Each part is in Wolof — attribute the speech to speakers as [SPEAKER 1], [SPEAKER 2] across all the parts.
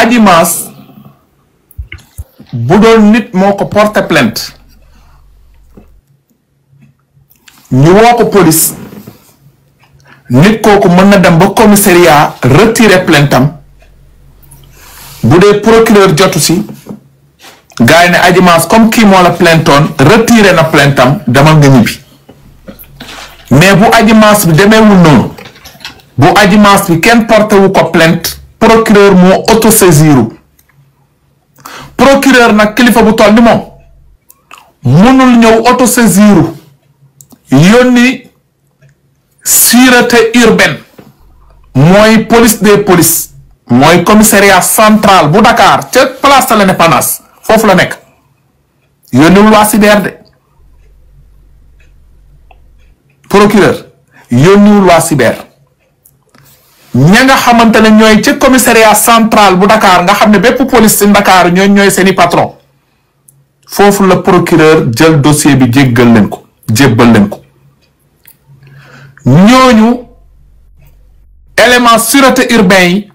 [SPEAKER 1] Adji Mass bu doon nit moo ko porter plainte ñu woo ko police nit kooku mën na dem ba commissariat retirer plainte am bu dee procureur jotu si gars yi ne Adji Mass comme kii moo la plaintoon retirer na plainte am demal nga ñibbi mais bu Adji Mass bi demeewul noonu bu Adji Mass bi kenn porté wu ko plainte procureur moo autosaisiru procureur nag kilifa bu toll ni moom mënul ñëw autosaisiru yónni sûreté urbaine mooy police des polices mooy commissariat central bu Dakar ca place de l'Indépendance foofu la nekk yónniwul waa cyber de procureur yónniwul waa cyber ña nga xamante ne ñooy ca commissariat central bu Dakar nga xam ne bépp police ci Dakar ñooy seeni patron foofu la procureur jël dossier bi jébbal leen ko ñooñu élément sûreté urbain yi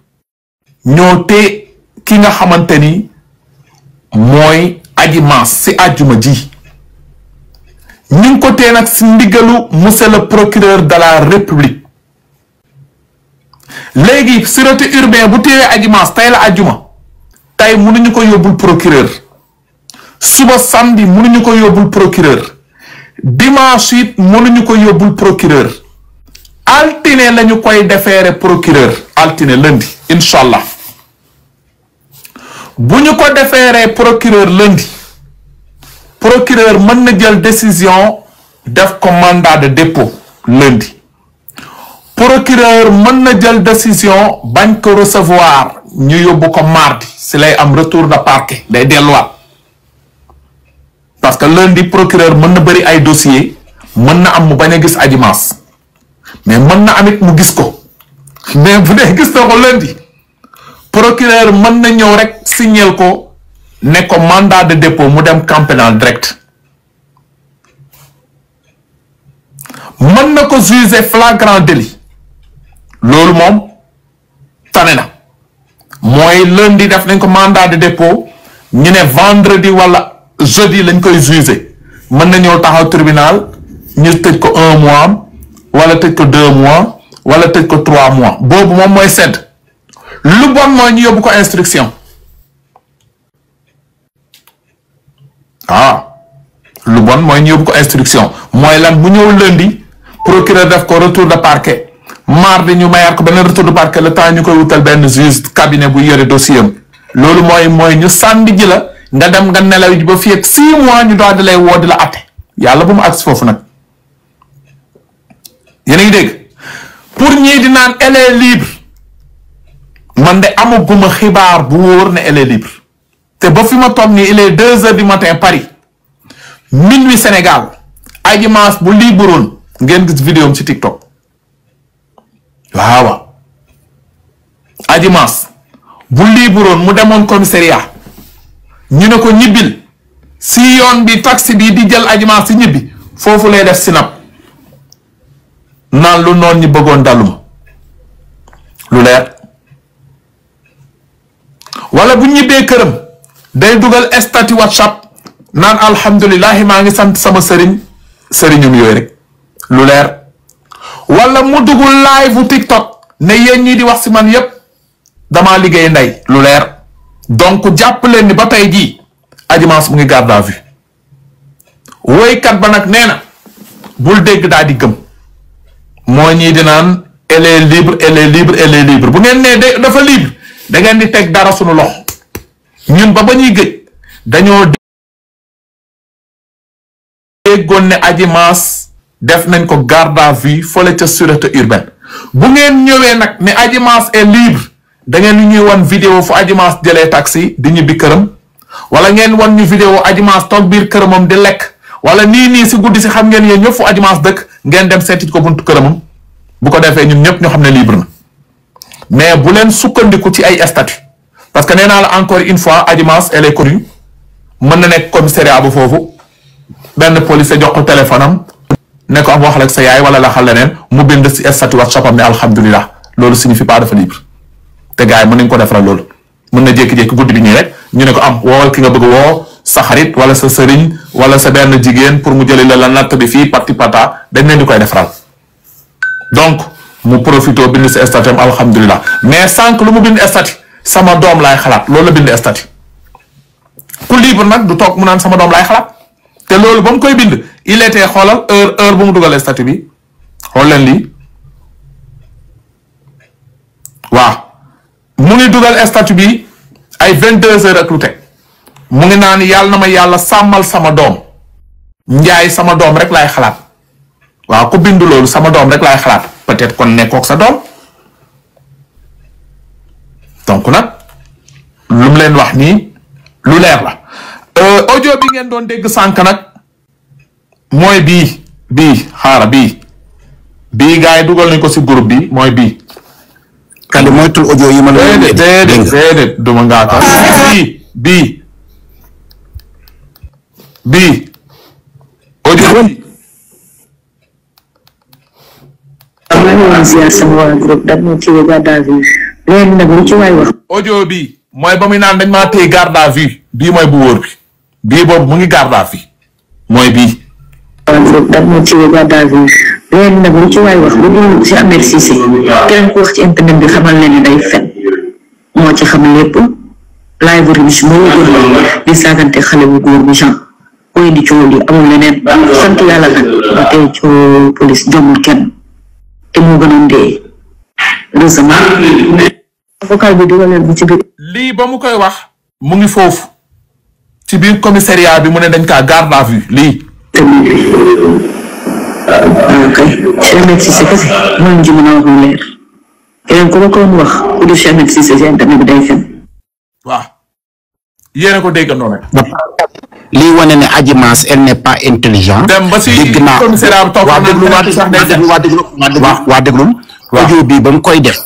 [SPEAKER 1] ñoo te ki nga xamante ni mooy Adji Mass ci àjjuma ji ñu ngi ko tee nag ci ndigalu monsieur le procureur de la République léegi sûreté urbain bu téewee Adji Mass tey la àjjuma tey mënuñu ko yóbbul procureur suba samedi mënuñu ko yóbbul procureur dimanche it mënuñu ko yóbbul procureur altine lañu koy defeere procureur altine lundi incha allah bu ñu ko defeeree procureur lundi procureur mën na jël décision def ko mandat de dépôt lundi procureur mën na jël décision bañ ko recevoir ñu yóbbu ko mardi si lay am retour de parquet day delluwaat parce que lundi procureur mën na bëri ay dossier mën na am mu bañ a gis Adji Mass mais mën na amit mu gis ko mais bu dee gis na ko lundi procureur mën na ñëw rek signer ko ne ko mandat de dépôt mu dem camp pénal direct mën na ko juger flagrant délit loolu moom tane na mooy lundi def nañ ko mandat de dépôt ñu ne vendredi wala jeudi lañ koy juger mën na ñëw taxaw tribunal ñu tëj ko 1 mois wala tëj ko 2 mois wala tëj ko 3 mois boobu moom mooy sedd lu bon mooy ñu yóbbu ko instruction lu bon mooy ñu yóbbu ko instruction mooy lan bu ñëw lundi procureur def ko retour de parquet mardi ñu mayaat ko benn retour de parquet le temps ñu koy wutal benn juge cabinet bu yore dossier am loolu mooy ñu sànni ji la nga dem nga nelaw ji ba fii ak 6 mois ñu doon di lay woo di la atte yàlla bu mu agsi foofu nag yéen a ngi dégg pour ñii di naan elle est libre man de amaguma xibaar bu wóor ne elle est libre te ba fi ma toog nii il est 2 heures du matin Paris minuit Sénégal Adji Mass bu libroon ngeen gis vidéo ci TikTok waaw Adji Mass bu libroon mu demoon commissariat ñu ne ko ñibbil si yoon bi taxi bi di jël Adji Mass si ñibbi foofu lay def sinap naan lu noon ñi bëggoon daluma lu leer wala bu ñibbee këram day dugal statut WhatsApp naan alhamdulilah maa ngi sant sama sëriñum yooyu rek lu leer wala mu dugul live bu TikTok ne yéen ñii di wax si man yépp damaa liggéey ndey lu leer donc jàpp leen ni ba tey jii Adji Mass mu ngi garde à vue woykat ba nag nee na bul dégg daal di gëm moo ñii di naan elle est libre elle est libre elle est libre bu ngeen nee dafa libre da ngeen di teg dara sunu loxo ñun ba ñuy gëj dañoo déggoon ne Adji Mass def nañ ko garde à vue fële ca sûreté urbaine bu ngeen ñëwee nag ne Adji Mass est libre da ngeen ñu ñuy wan vidéo fu Adji Mass jëlee taxi di ñibbi këram wala ngeen wan ñu vidéo Adji Mass toog biir këramam di lekk wala nii si guddi si xam ngeen yéen ñëpp fu Adji Mass dëkk ngeen dem seeti ko buntu këramam bu ko defee ñun ñëpp ñu xam ne libre na mais bu leen sukkandiku ci ay statut parce que nee naa la encore une fois Adji Mass elle est connue mën na nekk commissariat bu foofu benn policier jox ko téléphone am ne ko am wax ak sa yaay wala la xal leneen mu bind si statut WhatsApp am ne alhamdulilah loolu signifie pas dafa libre te gars yi mën nañ ko defaral loolu mën na jékki-jékki guddi bi nii rek ñu ne ko am woowal ki nga bëgg woo sa xarit wala sa sëriñ wala sa benn jigéen pour mu jëli la natt bi fii parti pata dañ leen di koy defaral donc mu profité bind si statut am alhamdulilah mais sànq lu mu bind statut sama doom laay xalaat loolu la bind statut ku libre nag du toog mu naan sama doom laay xalaat te loolu ba mu koy bind il était xoolal heure bu mu dugal statut bi xool leen lii waaw mu ngi dugal statut bi ay 22h ak lu teg mu ngi naan yàlla na ma yàlla sàmmal sama doom njaay sama doom rek laay xalaat waaw ku bind loolu sama doom rek laay xalaat peut-être kon nekkook sa doom donc nag lu mu leen wax nii lu leer la audio bi ngeen doon dégg sànq nag mooy bii xaara bii gars yi dugal nañ ko si groupe bi mooy bii
[SPEAKER 2] Kali moytul audio yi ma la
[SPEAKER 1] déedéet duma ngaa ka bii audio bi audio bi mooy ba muy naan dañ maa téye garde à vue bii mooy bu wóor bi bii boobu mu ngi garde à vue mooy bii
[SPEAKER 3] léegi nag lu ci waay wax bu dul si Ahmed Cissé keneen ku wax ci internet bi xamal ne ni day fen moo ci xam lépp live riche moo góor di saagante xale bu góor bi Jean koy di coow li amul leneen sant yàlla nag ba tey coow police jomul kenn te moo gënoon dee heureusement avocat bi dugaleel bu ci biir
[SPEAKER 1] lii ba mu koy wax mu ngi foofu ci biir commissariat bi mu ne dañ kaa garde à vue lii
[SPEAKER 3] kay Cheikh Ahmed Cissé kese mooy ji mën a wax lu leer keneen ku ma ko wax ku def Cheikh Ahmed Cissé si internet bi day fen
[SPEAKER 1] waaw yéena ko déggandoo nag
[SPEAKER 2] lii wane ne Adji Mass elle n'est pas intelligent
[SPEAKER 1] dem ba si
[SPEAKER 2] dégg naa
[SPEAKER 1] commissariat bi toog
[SPEAKER 2] waa déglul audio bi ba mu koy def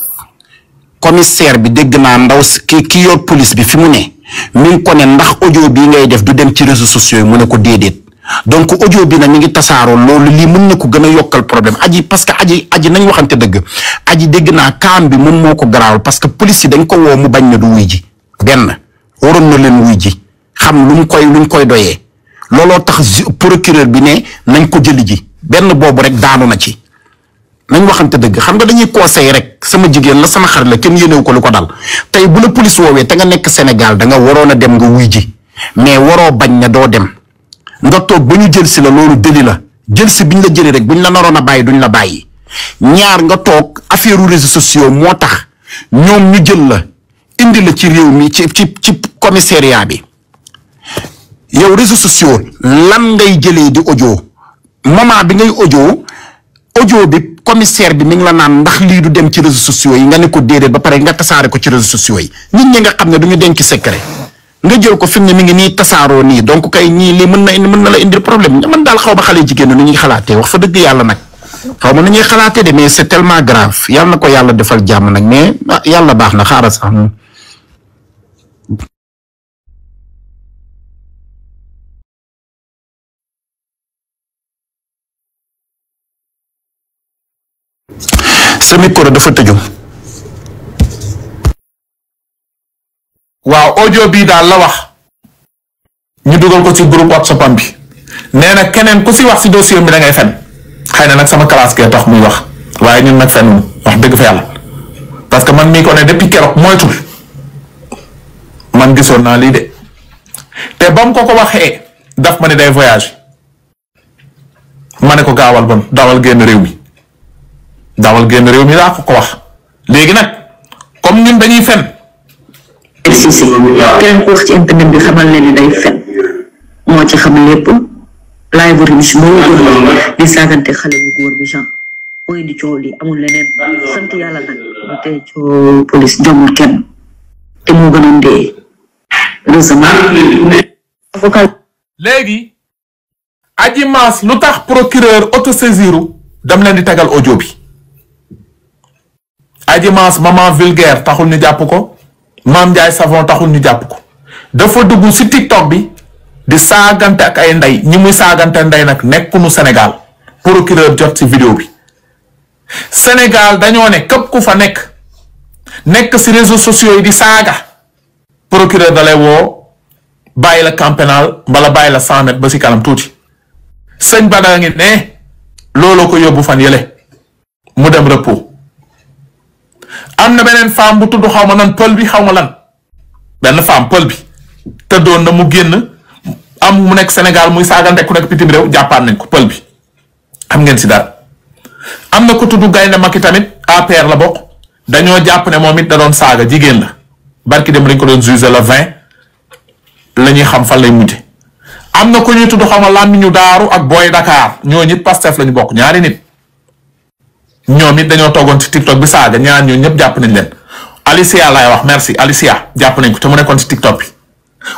[SPEAKER 2] commissaire bi dégg naa ndaw ki yor police bi fi mu ne mi ngi ko ne ndax audio bii ngay def du dem ci réseaux sociaux yi mu ne ko déedéet donc audio bi nag mi ngi tasaaroo loolu lii mën na ko gën a yokkal problème aji parce que aji nañ waxante dëgg aji dégg naa kaam bi moom moo ko garaawal parce que police yi dañ ko woo mu bañ na du wuy ji benn waroon na leen wuy ji xam luñ koy doyee looloo tax procureur bi ne nañ ko jëli ji benn boobu rek daanu na ci nañ waxante dëgg xam nga dañuy conseil rek sama jigéen la sama xarit la kenn yéenewu ko lu ko dal tey bu la police woowee te nga nekk Sénégal da nga waroon a dem nga wuy ji mais waroo bañ ne doo dem nga toog ba ñu jël si la loolu deli la jël si biñ la jëlee rek buñ la naroon a bàyyi duñ la bàyyi ñaar nga toog affaire réseaux sociaux moo tax ñoom ñu jël la indi la ci réew mi ci commissariat bi yow réseaux sociaux lan ngay jëlee di audio moment bi ngay audio bi commissaire bi mi ngi la naan ndax lii du dem ci réseaux sociaux yi nga ne ko déedéet ba pare nga tasaare ko ci réseaux sociaux yi nit ñi nga xam ne duñu denc secret nga jël ko fi mu ne mi ngi nii tasaaroo nii donc kay ñii lii mën na la indil problème man daal xaw ma xale jigéen ñi ñuy xalaatee wax fa dëgg yàlla nag xaw ma nu ñuy xalaatee de mais c'est tellement grave yàlla na ko yàlla defal jàmm nag mais yàlla baax na xaaral sax. sa micro dafa tëju.
[SPEAKER 1] waaw audio bii daal la wax ñu dugal ko ci groupe WhatsApp am bi nee na keneen ku si wax si dossier bi da ngay fen xëy na nag sama classe kee tax muy wax waaye ñun nag fenn wax dëgg fa yàlla parce que man mii ko ne depuis keroog moytul man gisoon naa lii de te ba mu ko waxee daf ma ne day voyage ma ne ko gaawal bon dawal génn réew mi laa ko wax léegi nag comme ñun dañuy fen
[SPEAKER 3] Cissé keneen ku wax ci internet bi xamal ne ni day fen moo ci xam lépp live riche moo góor di saagante xale bu góor bi Jean mooy di coow li amul leneen sant yàlla nag ba tey coow police jomul kenn te moo gënoon dee heureusement avocat
[SPEAKER 1] léegi Adji Mass lu tax procureur autosaisiru dam leen di tegal audio bi Adji Mass maman vulgaire taxul ñu jàpp ko Mame Ndiaye Savon taxul ñu jàpp ko dafa dugg ci TikTok bi di saagante ak ay ndey ñi muy saagante ndey nag nekkunu Sénégal procureur jot ci vidéo bi Sénégal dañoo ne képp ku fa nekk ci réseaux sociaux yi di saaga procureur da lay woo bàyyi la camp pénal mbala bàyyi la 100 mètres ba si kanam tuuti sëñ Bada ngi ne looloo ko yóbbu fan yële mu dem repos. am na beneen femme bu tudd xaw ma nan pël bi xaw ma lan benn femme pël bi tëddoon na mu génn am mu nekk Sénégal muy saagante ku nekk bitim réew jàppaan nañ ko pël bi xam ngeen si daal. am na ko tudd Gaynde Maki tamit APR la bokk dañoo jàpp ne moom it da doon saaga jigéen la barki dem lañ ko doon jugé le 20 la ñuy xam fan lay mujje. am na ko ñuy tudd xaw ma làmmiñu daaru ak Boy Dakar ñoo ñit Pastef lañu bokk ñaari nit ñoom it dañoo toogoon ci TikTok bi saaga ñaar ñoo ñëpp jàpp nañ leen. Alicia laay wax merci Alicia jàpp nañ ko te mu nekkoon ci TikTok bi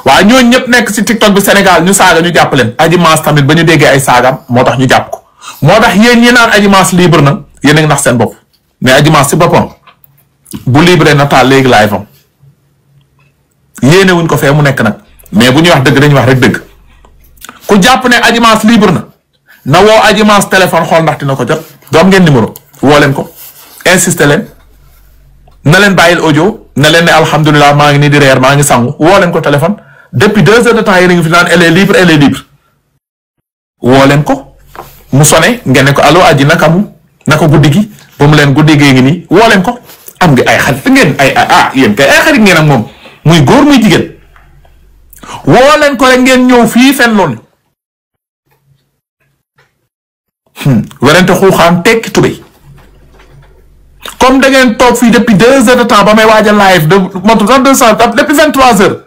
[SPEAKER 1] waaye ñooñu ñëpp nekk ci TikTok bi Sénégal ñu saaga ñu jàpp leen. Adji Mass tamit ba ñu déggee ay saagam moo tax ñu jàpp ko moo tax yéen ñi naan Adji Mass libre na yéen a ngi nax seen bopp mais Adji Mass ci boppam bu libre na taal léegi live am yéene wuñ ko fee mu nekk nag mais bu ñuy wax dëgg dañuy wax rek dëgg ku jàpp ne Adji Mass libre na woo Adji Mass téléphone xool ndax dina ko jot doom ngeen numéro woo leen ko insister leen na leen bàyyil audio na leen ne alhamdulilah maa ngi nii di reer maa ngi sangu woo leen ko téléphone depuis 2 heures de temps yéen a ngi fi naan elle est libre woo leen ko mu sone ngeen ne ko allo Adji naka mu naka guddi gi ba mu leen guddi gee ngi nii woo leen ko am nga ay xarit ngeen yéen kay ay xarit ngeen ak moom muy góor muy jigéen woo leen ko rek ngeen ñëw fii fen loon werante xuuxaan tekki tubéy comme da ngeen toog fii depuis 2 heures de temps ba may waaj a live de motu sax 200 depuis 23 heures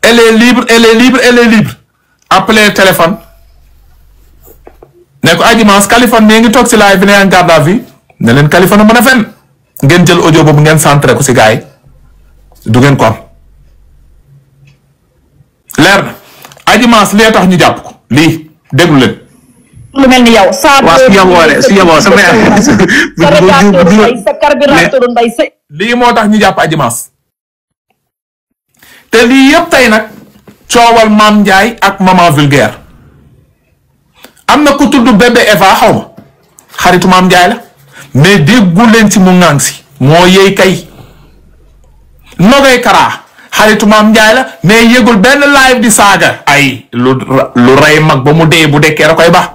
[SPEAKER 1] elle est libre appelez téléphone ne ko Adji Mass Kaliphone mi ngi toog si live bi ne en garde à vue ne leen Kaliphone a mën a fen ngeen jël audio boobu ngeen centré ko si gars yi du ngeen ko am leer na Adji Mass lee tax ñu jàpp ko lii déglu leen.
[SPEAKER 4] lu mel ni yow.
[SPEAKER 2] waaw su yaboo sama
[SPEAKER 1] lii moo tax ñu jàpp Adji Mass te lii yëpp tey nag coowal Mame Ndiaye ak maman vulgaire am na ku tudd bébé Eva xaw ma xaritu Mame Ndiaye la mais déggu leen ci mu ŋàng si moo yey kay Nogay Kara xaritu Mame Ndiaye la mais yëgul benn live di saaga ay lu rey mag ba mu dee bu dekkee da koy baax